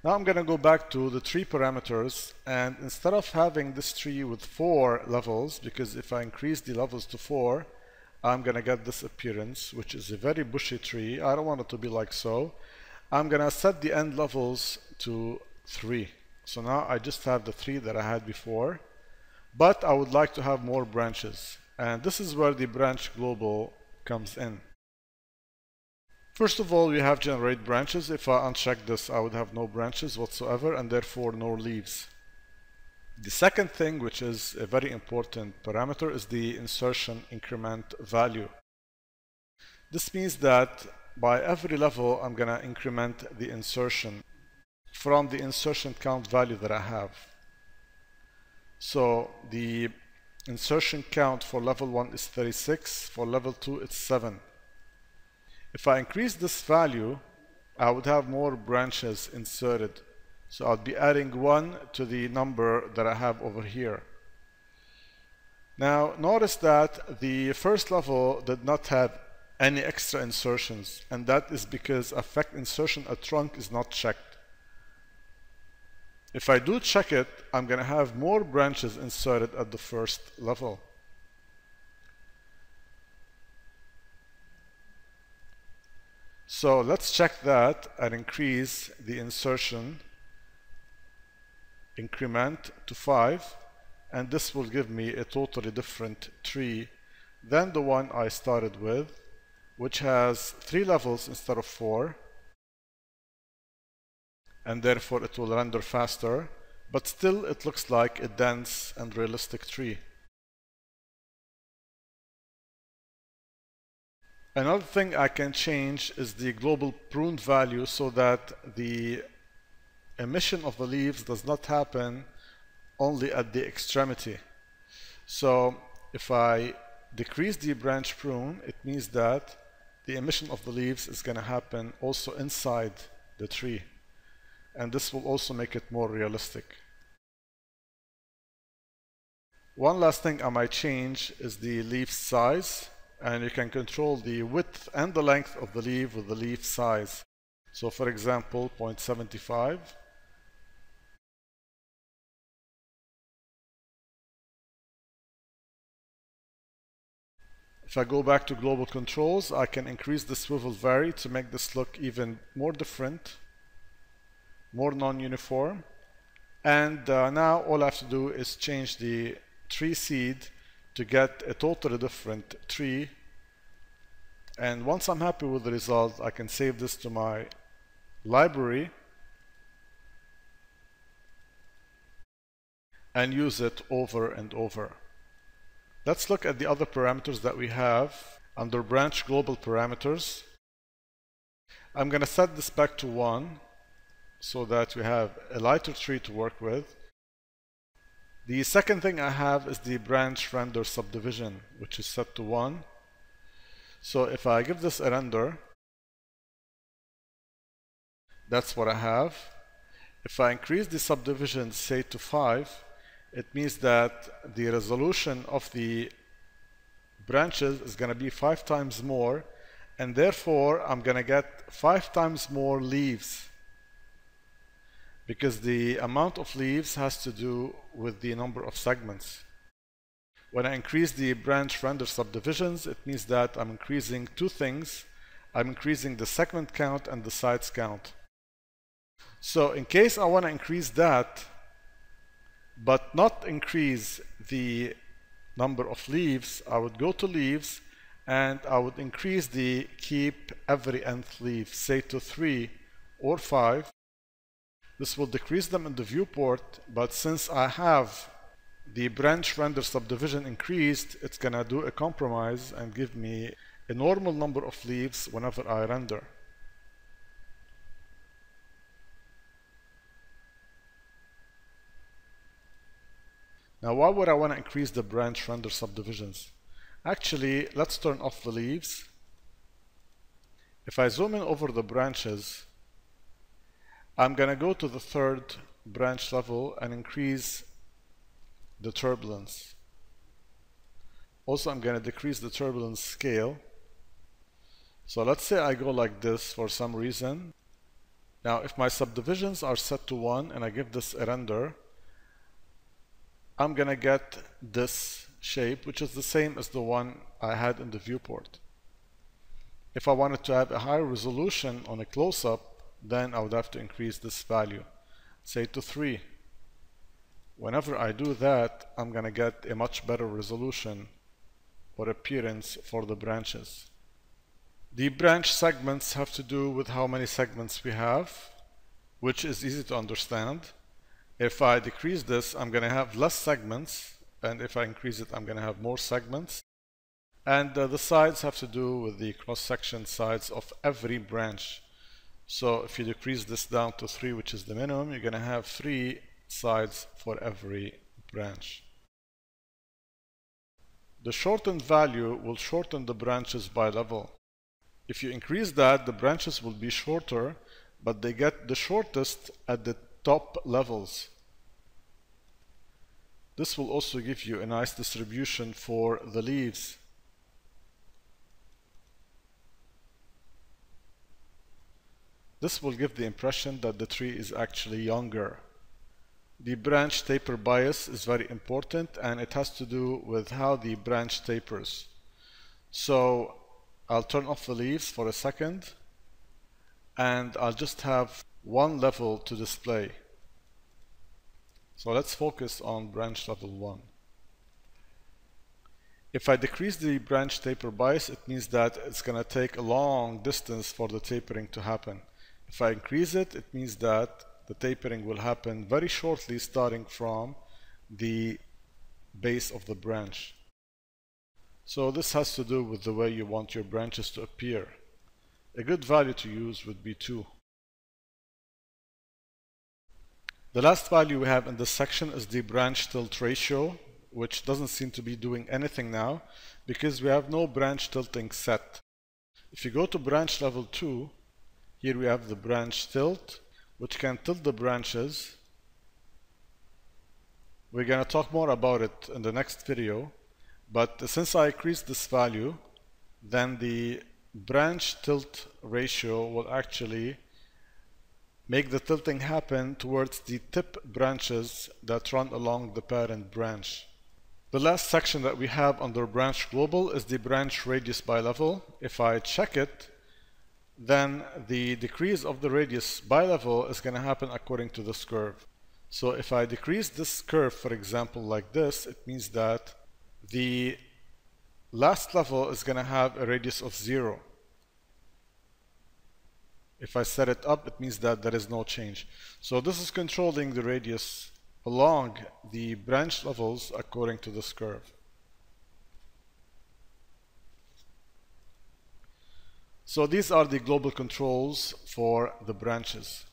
Now I'm going to go back to the tree parameters, and instead of having this tree with 4 levels, because if I increase the levels to 4, I'm going to get this appearance, which is a very bushy tree. I don't want it to be like so. I'm going to set the end levels to 3. So now I just have the 3 that I had before, but I would like to have more branches. And this is where the branch global comes in. First of all, we have generate branches. If I uncheck this, I would have no branches whatsoever and therefore no leaves. The second thing, which is a very important parameter, is the insertion increment value. This means that by every level, I'm going to increment the insertion from the insertion count value that I have. So the insertion count for level 1 is 36, for level 2 it's 7. If I increase this value, I would have more branches inserted. So I'll be adding 1 to the number that I have over here. Now notice that the first level did not have any extra insertions, and that is because affect insertion at trunk is not checked. If I do check it, I'm going to have more branches inserted at the first level. So let's check that and increase the insertion increment to 5, and this will give me a totally different tree than the one I started with, which has 3 levels instead of 4, and therefore it will render faster, but still it looks like a dense and realistic tree. Another thing I can change is the global pruned value so that the emission of the leaves does not happen only at the extremity. So if I decrease the branch prune, it means that the emission of the leaves is going to happen also inside the tree. And this will also make it more realistic. One last thing I might change is the leaf size. And you can control the width and the length of the leaf with the leaf size. So for example, 0.75. If I go back to global controls, I can increase the swivel vary to make this look even more different, more non-uniform. And now all I have to do is change the tree seed to get a totally different tree. And once I'm happy with the result, I can save this to my library and use it over and over. Let's look at the other parameters that we have under branch global parameters. I'm going to set this back to 1 so that we have a lighter tree to work with. The second thing I have is the branch render subdivision, which is set to 1. So if I give this a render, that's what I have. If I increase the subdivision, say to 5, it means that the resolution of the branches is going to be 5 times more, and therefore I'm going to get 5 times more leaves, because the amount of leaves has to do with the number of segments. When I increase the branch render subdivisions, it means that I'm increasing 2 things. I'm increasing the segment count and the sides count. So in case I want to increase that, but not increase the number of leaves, I would go to leaves and I would increase the keep every nth leaf, say to 3 or 5. This will decrease them in the viewport, but since I have the branch render subdivision increased, it's going to do a compromise and give me a normal number of leaves whenever I render. Now, why would I want to increase the branch render subdivisions? Actually, let's turn off the leaves. If I zoom in over the branches, I'm going to go to the 3rd branch level and increase the turbulence. Also, I'm going to decrease the turbulence scale. So let's say I go like this for some reason. Now, if my subdivisions are set to 1 and I give this a render, I'm going to get this shape, which is the same as the one I had in the viewport. If I wanted to have a higher resolution on a close-up, then I would have to increase this value, say to 3. Whenever I do that, I'm going to get a much better resolution or appearance for the branches. The branch segments have to do with how many segments we have, which is easy to understand. If I decrease this, I'm going to have less segments, and if I increase it, I'm going to have more segments. And the sides have to do with the cross-section sides of every branch. So if you decrease this down to 3, which is the minimum, you're going to have 3 sides for every branch. The shortened value will shorten the branches by level. If you increase that, the branches will be shorter, but they get the shortest at the top levels. This will also give you a nice distribution for the leaves. This will give the impression that the tree is actually younger. The branch taper bias is very important, and it has to do with how the branch tapers. So I'll turn off the leaves for a second, and I'll just have one level to display. So let's focus on branch level 1. If I decrease the branch taper bias, it means that it's going to take a long distance for the tapering to happen. If I increase it, it means that the tapering will happen very shortly, starting from the base of the branch. So this has to do with the way you want your branches to appear. A good value to use would be 2. The last value we have in this section is the branch tilt ratio, which doesn't seem to be doing anything now because we have no branch tilting set. If you go to branch level 2, here we have the branch tilt, which can tilt the branches. We're going to talk more about it in the next video, but since I increased this value, then the branch tilt ratio will actually make the tilting happen towards the tip branches that run along the parent branch. The last section that we have under branch global is the branch radius by level. If I check it, then the decrease of the radius by level is going to happen according to this curve. So if I decrease this curve, for example, like this, it means that the last level is going to have a radius of 0. If I set it up, it means that there is no change. So this is controlling the radius along the branch levels according to this curve. So these are the global controls for the branches.